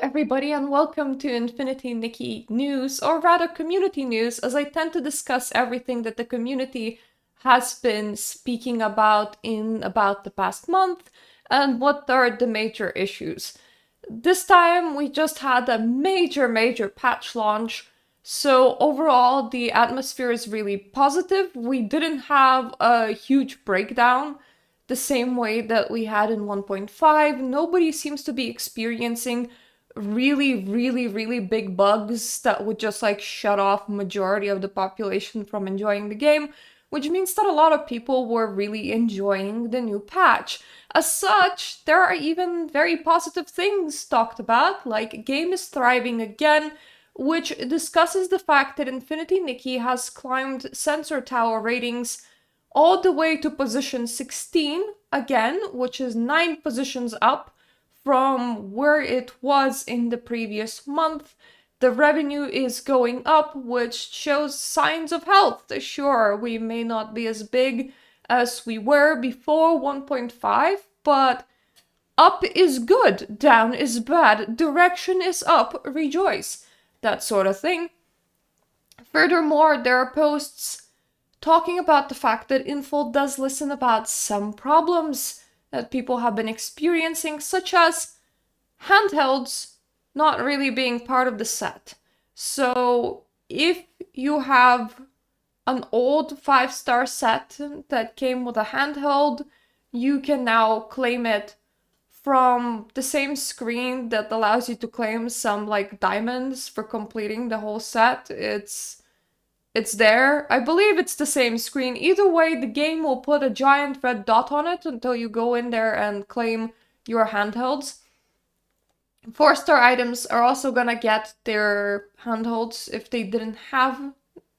everybody, and welcome to Infinity Nikki news, or rather community news, as I tend to discuss everything that the community has been speaking about in about the past month and what are the major issues. This time we just had a major patch launch, so overall the atmosphere is really positive. We didn't have a huge breakdown the same way that we had in 1.5. Nobody seems to be experiencing really big bugs that would just like shut off majority of the population from enjoying the game, which means that a lot of people were really enjoying the new patch. As such, there are even very positive things talked about, like game is thriving again, which discusses the fact that Infinity Nikki has climbed Sensor Tower ratings all the way to position 16 again, which is 9 positions up from where it was in the previous month. The revenue is going up, which shows signs of health. Sure, we may not be as big as we were before 1.5, but up is good, down is bad, direction is up, rejoice. That sort of thing. Furthermore, there are posts talking about the fact that Infold does listen about some problems that people have been experiencing, such as handhelds not really being part of the set. So if you have an old 5-star set that came with a handheld, you can now claim it from the same screen that allows you to claim some like diamonds for completing the whole set. It's there. I believe it's the same screen. Either way, the game will put a giant red dot on it until you go in there and claim your handhelds. 4-star items are also gonna get their handhelds if they didn't have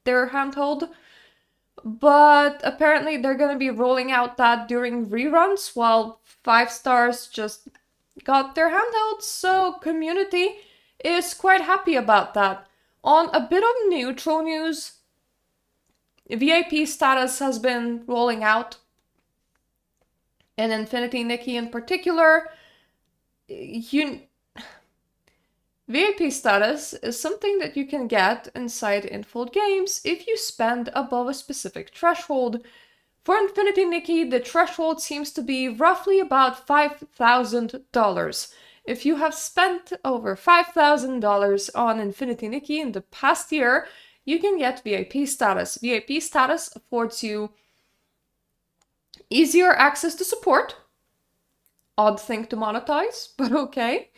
their handheld. But apparently they're gonna be rolling out that during reruns, while 5 stars just got their handhelds, so community is quite happy about that. On a bit of neutral news, VIP status has been rolling out. In Infinity Nikki in particular, VIP status is something that you can get inside Infold games if you spend above a specific threshold. For Infinity Nikki, the threshold seems to be roughly about $5,000. If you have spent over $5,000 on Infinity Nikki in the past year, you can get VIP status. VIP status affords you easier access to support. Odd thing to monetize, but okay.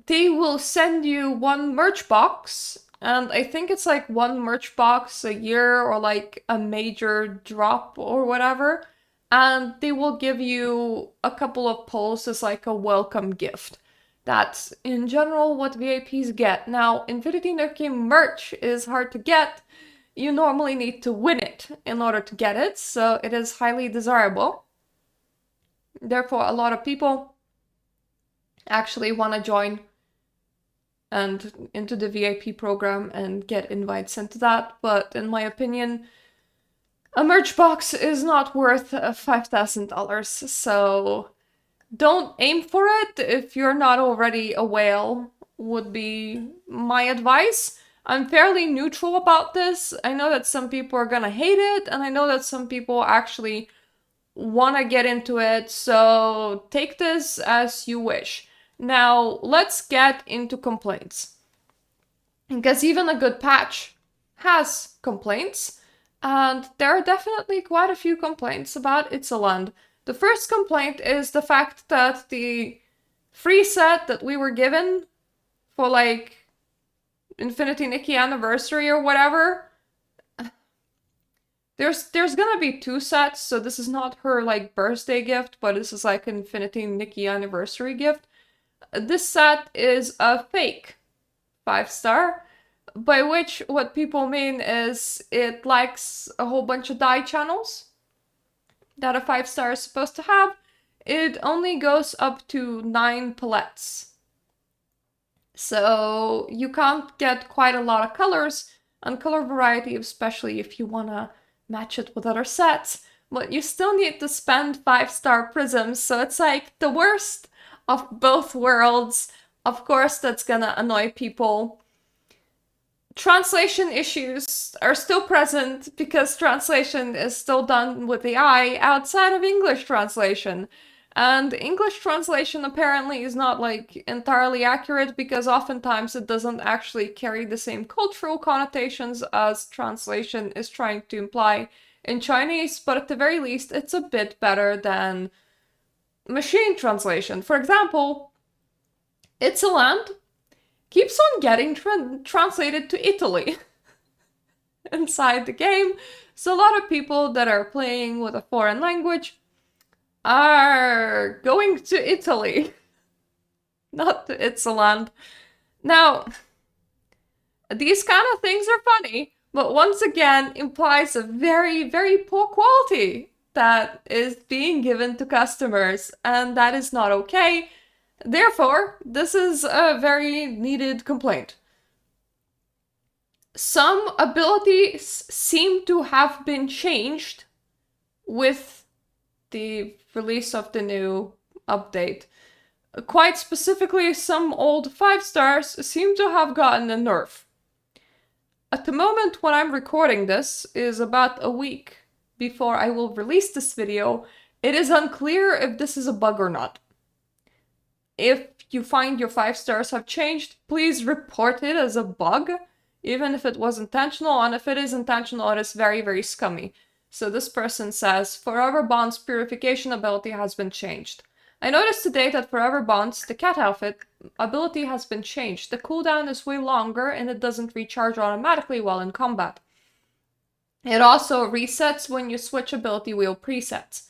They will send you one merch box, and I think it's like one merch box a year or like a major drop or whatever. And they will give you a couple of pulls as like a welcome gift. That's in general what VIPs get. Now, Infinity Nikki merch is hard to get. You normally need to win it in order to get it, so it is highly desirable. Therefore, a lot of people actually want to join and into the VIP program and get invites into that, but in my opinion, a merch box is not worth $5,000, so don't aim for it if you're not already a whale, would be my advice. I'm fairly neutral about this. I know that some people are gonna hate it, and I know that some people actually want to get into it, so take this as you wish. Now, let's get into complaints. Because even a good patch has complaints, and there are definitely quite a few complaints about Itzaland. The first complaint is the fact that the free set that we were given for like Infinity Nikki anniversary or whatever, there's gonna be 2 sets, so this is not her like birthday gift, but this is like Infinity Nikki anniversary gift. This set is a fake 5-star, by which what people mean is it lacks a whole bunch of die channels that a 5-star is supposed to have. It only goes up to 9 palettes. So you can't get quite a lot of colors and color variety, especially if you want to match it with other sets. But you still need to spend 5-star prisms, so it's like the worst of both worlds. Of course, that's gonna annoy people. Translation issues are still present because translation is still done with AI outside of English translation. And English translation apparently is not like entirely accurate because oftentimes it doesn't actually carry the same cultural connotations as translation is trying to imply in Chinese, but at the very least, it's a bit better than machine translation. For example, Itzaland keeps on getting translated to Italy inside the game. So a lot of people that are playing with a foreign language are going to Italy, not to Itzaland. Now, these kind of things are funny, but once again implies a very, very poor quality that is being given to customers, and that is not okay. Therefore, this is a very needed complaint. Some abilities seem to have been changed with the release of the new update. Quite specifically, some old 5 stars seem to have gotten a nerf. At the moment when I'm recording this is about a week before I will release this video. It is unclear if this is a bug or not. If you find your 5 stars have changed, please report it as a bug, even if it was intentional, and if it is intentional, it is very, very scummy. So this person says, Forever Bond's purification ability has been changed. I noticed today that Forever Bond's, the cat outfit, ability has been changed. The cooldown is way longer and it doesn't recharge automatically while in combat. It also resets when you switch ability wheel presets.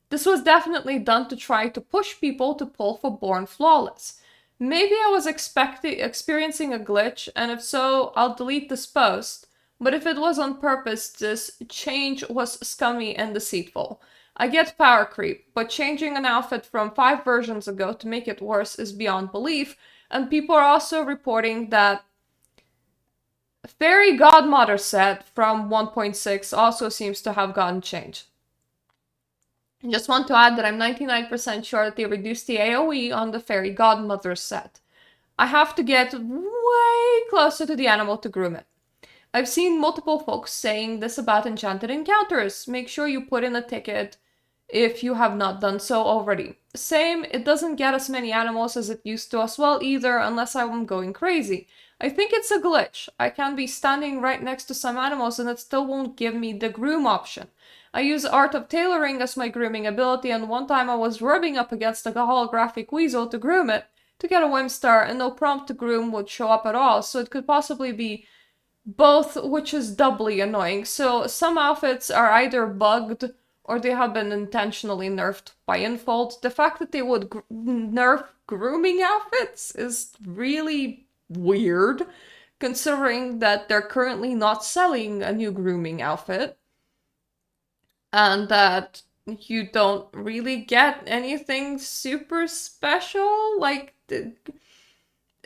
This was definitely done to try to push people to pull for Born Flawless. Maybe I was experiencing a glitch, and if so, I'll delete this post. But if it was on purpose, this change was scummy and deceitful. I get power creep, but changing an outfit from 5 versions ago to make it worse is beyond belief, and people are also reporting that Fairy Godmother set from 1.6 also seems to have gotten changed. I just want to add that I'm 99% sure that they reduced the AoE on the Fairy Godmother set. I have to get way closer to the animal to groom it. I've seen multiple folks saying this about enchanted encounters. Make sure you put in a ticket if you have not done so already. Same, it doesn't get as many animals as it used to as well either, unless I'm going crazy. I think it's a glitch. I can be standing right next to some animals and it still won't give me the groom option. I use Art of Tailoring as my grooming ability, and one time I was rubbing up against a holographic weasel to groom it, to get a whim star, and no prompt to groom would show up at all, so it could possibly be both, which is doubly annoying. So some outfits are either bugged or they have been intentionally nerfed by Infold. The fact that they would nerf grooming outfits is really weird, considering that they're currently not selling a new grooming outfit, and that you don't really get anything super special, like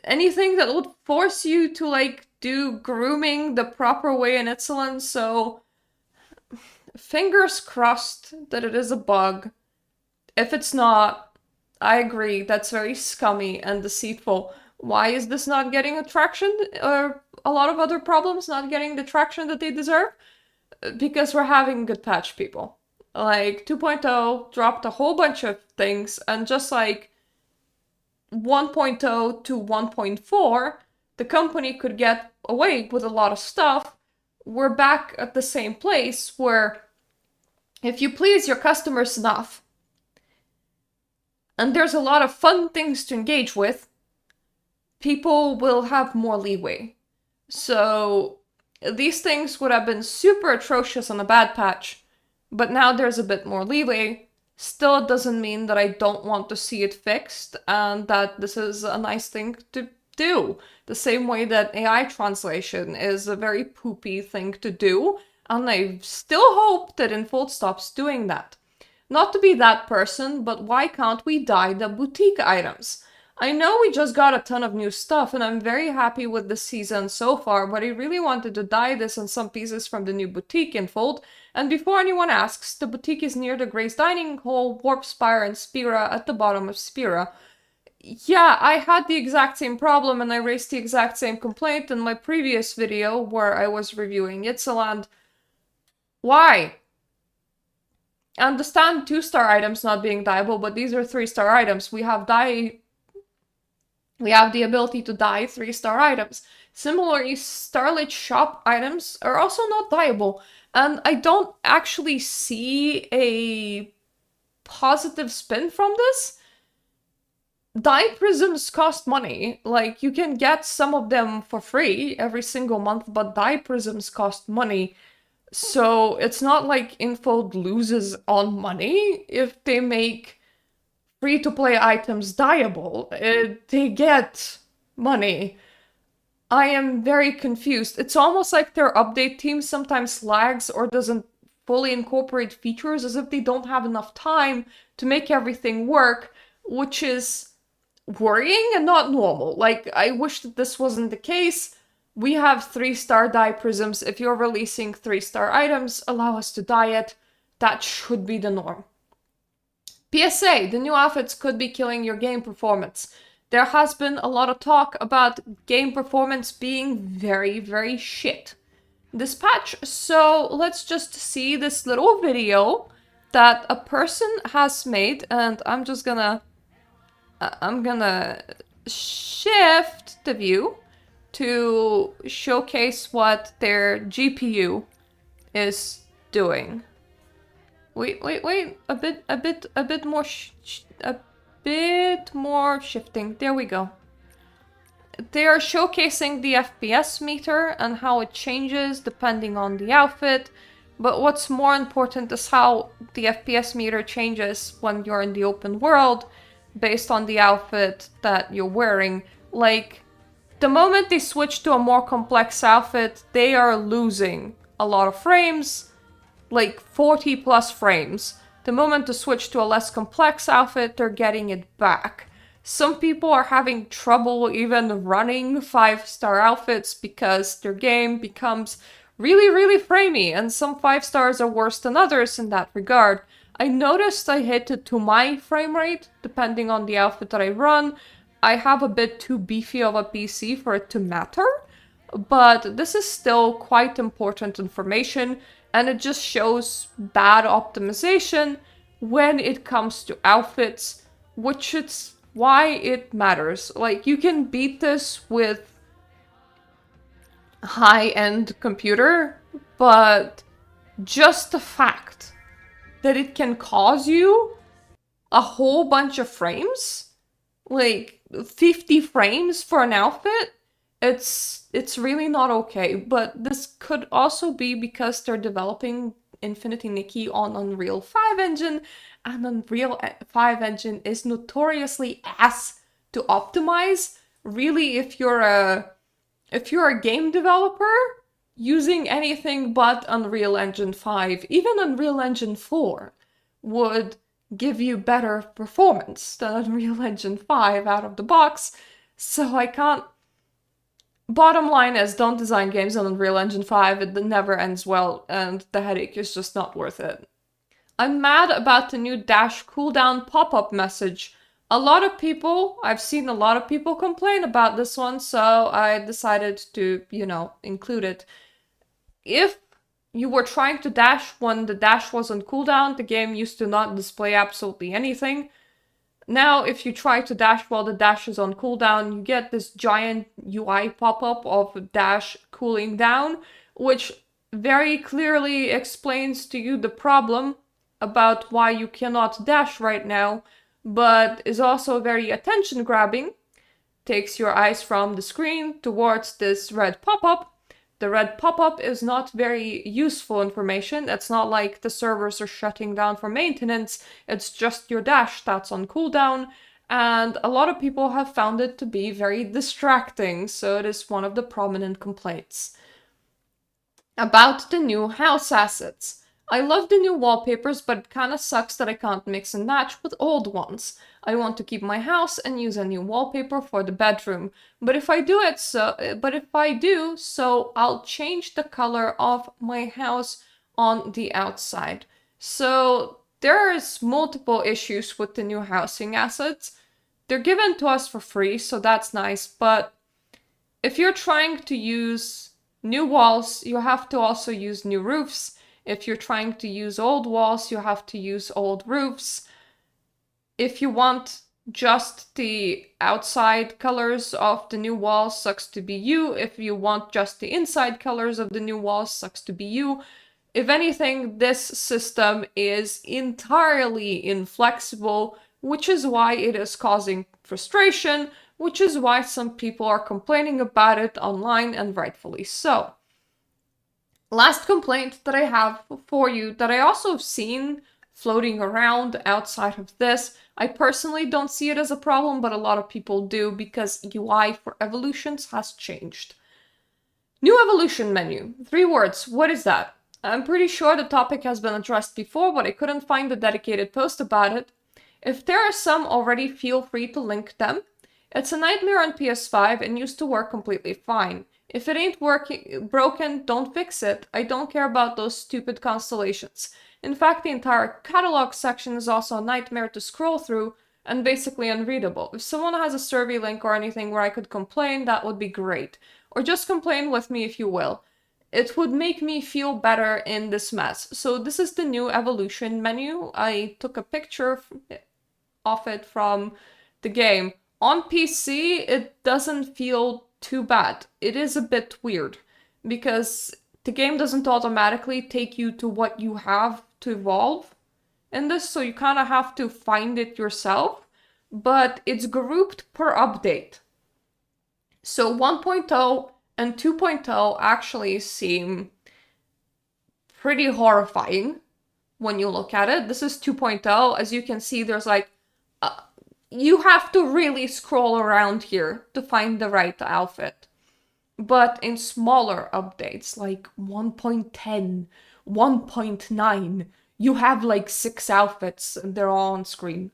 anything that would force you to like do grooming the proper way in Itzaland. So fingers crossed that it is a bug. If it's not, I agree, that's very scummy and deceitful. Why is this not getting traction? Or a lot of other problems not getting the traction that they deserve? Because we're having good patch, people. Like, 2.0 dropped a whole bunch of things, and just like 1.0 to 1.4, the company could get away with a lot of stuff. We're back at the same place where if you please your customers enough, and there's a lot of fun things to engage with, people will have more leeway. So these things would have been super atrocious on a bad patch, but now there's a bit more leeway. Still, it doesn't mean that I don't want to see it fixed and that this is a nice thing to do. The same way that AI translation is a very poopy thing to do, and I still hope that Infold stops doing that. Not to be that person, but why can't we dye the boutique items? I know we just got a ton of new stuff and I'm very happy with the season so far, but I really wanted to dye this and some pieces from the new boutique Infold. And before anyone asks, the boutique is near the Gray's Dining Hall, Warp Spire, and Spira at the bottom of Spira. Yeah, I had the exact same problem and I raised the exact same complaint in my previous video where I was reviewing Itzaland. Why? I understand 2-star items not being dyeable, but these are 3-star items. We have the ability to dye 3-star items. Similarly, Starlit shop items are also not dyeable, and I don't actually see a positive spin from this. Dye prisms cost money. Like, you can get some of them for free every single month, but dye prisms cost money. So it's not like Infold loses on money if they make free-to-play items dyeable. They get money. I am very confused. It's almost like their update team sometimes lags or doesn't fully incorporate features, as if they don't have enough time to make everything work, which is worrying and not normal. Like, I wish that this wasn't the case. We have 3-star dye prisms. If you're releasing 3-star items, allow us to dye it. That should be the norm. PSA, the new outfits could be killing your game performance. There has been a lot of talk about game performance being very, very shit this patch. So let's just see this little video that a person has made, and I'm gonna shift the view to showcase what their GPU is doing. Wait. A bit more shifting. There we go. They are showcasing the FPS meter and how it changes depending on the outfit. But what's more important is how the FPS meter changes when you're in the open world based on the outfit that you're wearing. Like, the moment they switch to a more complex outfit, they are losing a lot of frames, like 40 plus frames. The moment to switch to a less complex outfit, they're getting it back. Some people are having trouble even running 5-star outfits because their game becomes really, really framey, and some 5-stars are worse than others in that regard. I noticed I hit it to my frame rate, depending on the outfit that I run. I have a bit too beefy of a PC for it to matter, but this is still quite important information, and it just shows bad optimization when it comes to outfits, which is why it matters. Like, you can beat this with high-end computer, but just the fact that it can cause you a whole bunch of frames, like 50 frames for an outfit, it's really not okay. But this could also be because they're developing Infinity Nikki on Unreal 5 engine, and Unreal 5 engine is notoriously ass to optimize. Really, if you're a game developer, using anything but Unreal Engine 5, even Unreal Engine 4, would give you better performance than Unreal Engine 5 out of the box. So I can't... Bottom line is, don't design games on Unreal Engine 5, it never ends well, and the headache is just not worth it. I'm mad about the new dash cooldown pop-up message. I've seen a lot of people complain about this one, so I decided to, include it. If you were trying to dash when the dash was on cooldown, the game used to not display absolutely anything. Now, if you try to dash while the dash is on cooldown, you get this giant UI pop-up of dash cooling down, which very clearly explains to you the problem about why you cannot dash right now, but is also very attention-grabbing. Takes your eyes from the screen towards this red pop-up. The red pop-up is not very useful information. It's not like the servers are shutting down for maintenance. It's just your dash that's on cooldown. And a lot of people have found it to be very distracting, so it is one of the prominent complaints. About the new house assets. I love the new wallpapers, but it kinda sucks that I can't mix and match with old ones. I want to keep my house and use a new wallpaper for the bedroom. But if I do, I'll change the color of my house on the outside. So there's multiple issues with the new housing assets. they're given to us for free, so that's nice, but if you're trying to use new walls, you have to also use new roofs. If you're trying to use old walls, you have to use old roofs. If you want just the outside colors of the new walls, sucks to be you. If you want just the inside colors of the new walls, sucks to be you. If anything, this system is entirely inflexible, which is why it is causing frustration, which is why some people are complaining about it online, and rightfully so. Last complaint that I have for you, that I also have seen floating around outside of this. I personally don't see it as a problem, but a lot of people do, because UI for evolutions has changed. New evolution menu. 3 words. What is that? I'm pretty sure the topic has been addressed before, but I couldn't find a dedicated post about it. If there are some already, feel free to link them. It's a nightmare on PS5 and used to work completely fine. If it ain't broken, don't fix it. I don't care about those stupid constellations. In fact, the entire catalog section is also a nightmare to scroll through and basically unreadable. If someone has a survey link or anything where I could complain, that would be great. Or just complain with me if you will. It would make me feel better in this mess. So this is the new evolution menu. I took a picture of it from the game. On PC, it doesn't feel too bad. It is a bit weird because the game doesn't automatically take you to what you have to evolve in this, so you kind of have to find it yourself, but it's grouped per update. So 1.0 and 2.0 actually seem pretty horrifying when you look at it. This is 2.0. As you can see, there's like you have to really scroll around here to find the right outfit. But in smaller updates, like 1.10, 1.9, you have like 6 outfits and they're all on screen.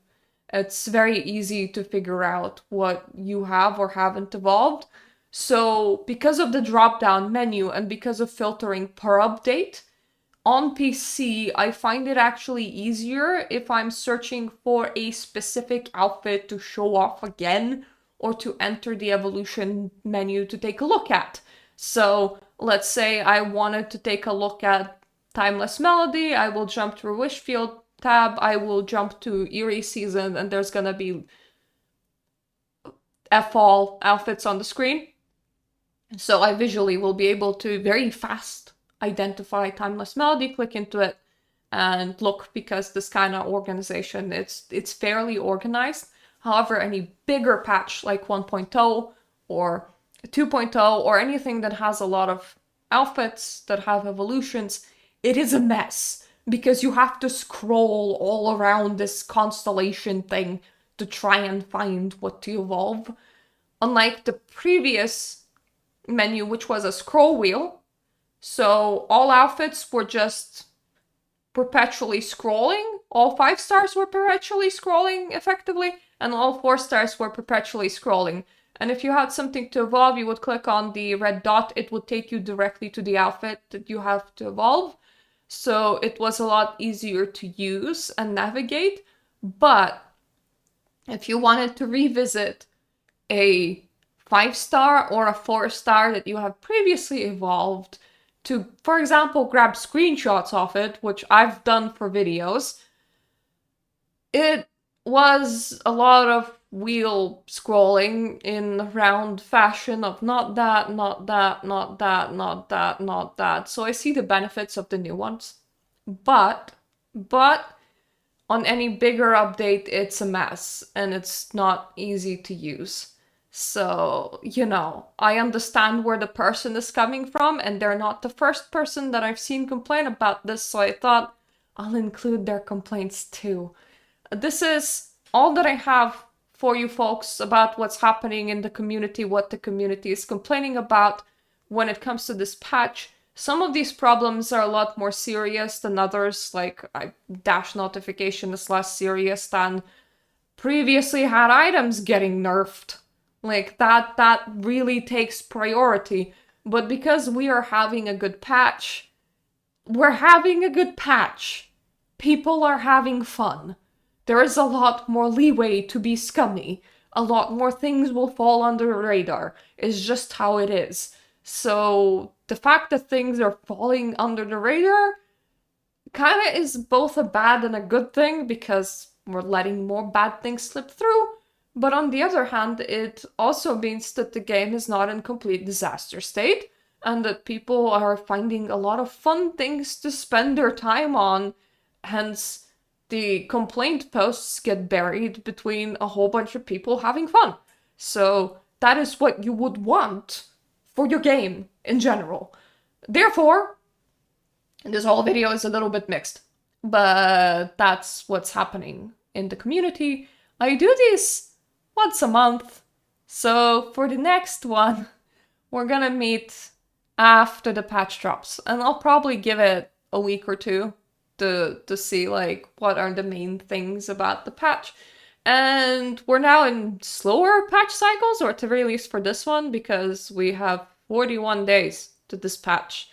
It's very easy to figure out what you have or haven't evolved. So because of the drop-down menu and because of filtering per update, on PC, I find it actually easier if I'm searching for a specific outfit to show off again or to enter the evolution menu to take a look at. So let's say I wanted to take a look at Timeless Melody, I will jump to Wishfield tab, I will jump to Eerie Season, and there's gonna be F-all outfits on the screen. So I visually will be able to very fast identify Timeless Melody, click into it, and look, because this kind of organization, it's fairly organized. However, any bigger patch like 1.0 or 2.0 or anything that has a lot of outfits that have evolutions, it is a mess because you have to scroll all around this constellation thing to try and find what to evolve. Unlike the previous menu, which was a scroll wheel, so all outfits were just perpetually scrolling. All 5 stars were perpetually scrolling effectively, and all 4 stars were perpetually scrolling. And if you had something to evolve, you would click on the red dot, it would take you directly to the outfit that you have to evolve. So it was a lot easier to use and navigate. But if you wanted to revisit a 5-star or a 4-star that you have previously evolved, to, for example, grab screenshots of it, which I've done for videos, it was a lot of wheel scrolling in round fashion of not that, not that, not that, not that, not that. So I see the benefits of the new ones. But on any bigger update, it's a mess and it's not easy to use. So, I understand where the person is coming from, and they're not the first person that I've seen complain about this, so I thought I'll include their complaints too. This is all that I have for you folks about what's happening in the community, what the community is complaining about when it comes to this patch. Some of these problems are a lot more serious than others, like dash notification is less serious than previously had items getting nerfed. Like, that really takes priority. But because we are having a good patch, we're having a good patch. People are having fun. There is a lot more leeway to be scummy. a lot more things will fall under the radar. It's just how it is. So the fact that things are falling under the radar kind of is both a bad and a good thing, because we're letting more bad things slip through. But on the other hand, it also means that the game is not in complete disaster state, and that people are finding a lot of fun things to spend their time on. Hence, the complaint posts get buried between a whole bunch of people having fun. So that is what you would want for your game in general. Therefore, this whole video is a little bit mixed, but that's what's happening in the community. I do these once a month, so for the next one, we're gonna meet after the patch drops, and I'll probably give it a week or two to see like what are the main things about the patch. And we're now in slower patch cycles, or at the very least for this one, because we have 41 days to this patch,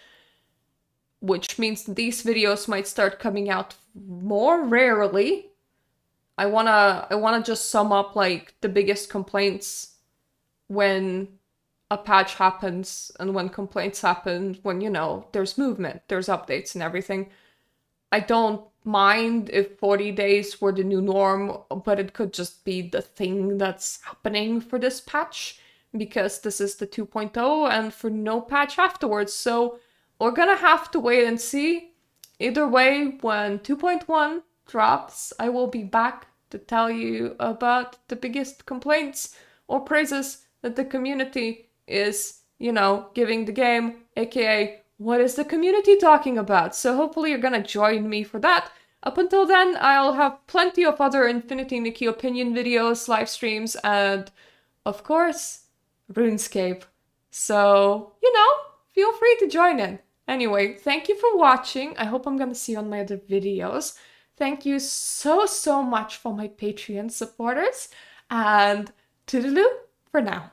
which means these videos might start coming out more rarely. I wanna just sum up like the biggest complaints when a patch happens, and when complaints happen, when, you know, there's movement, there's updates and everything. I don't mind if 40 days were the new norm, but it could just be the thing that's happening for this patch, because this is the 2.0 and for no patch afterwards. So we're gonna have to wait and see. Either way, when 2.1 drops, I will be back to tell you about the biggest complaints or praises that the community is, you know, giving the game, aka what is the community talking about? So hopefully you're gonna join me for that. Up until then, I'll have plenty of other Infinity Nikki opinion videos, live streams, and of course, RuneScape. So, you know, feel free to join in. Anyway, thank you for watching. I hope I'm gonna see you on my other videos. Thank you so much for my Patreon supporters, and toodaloo for now.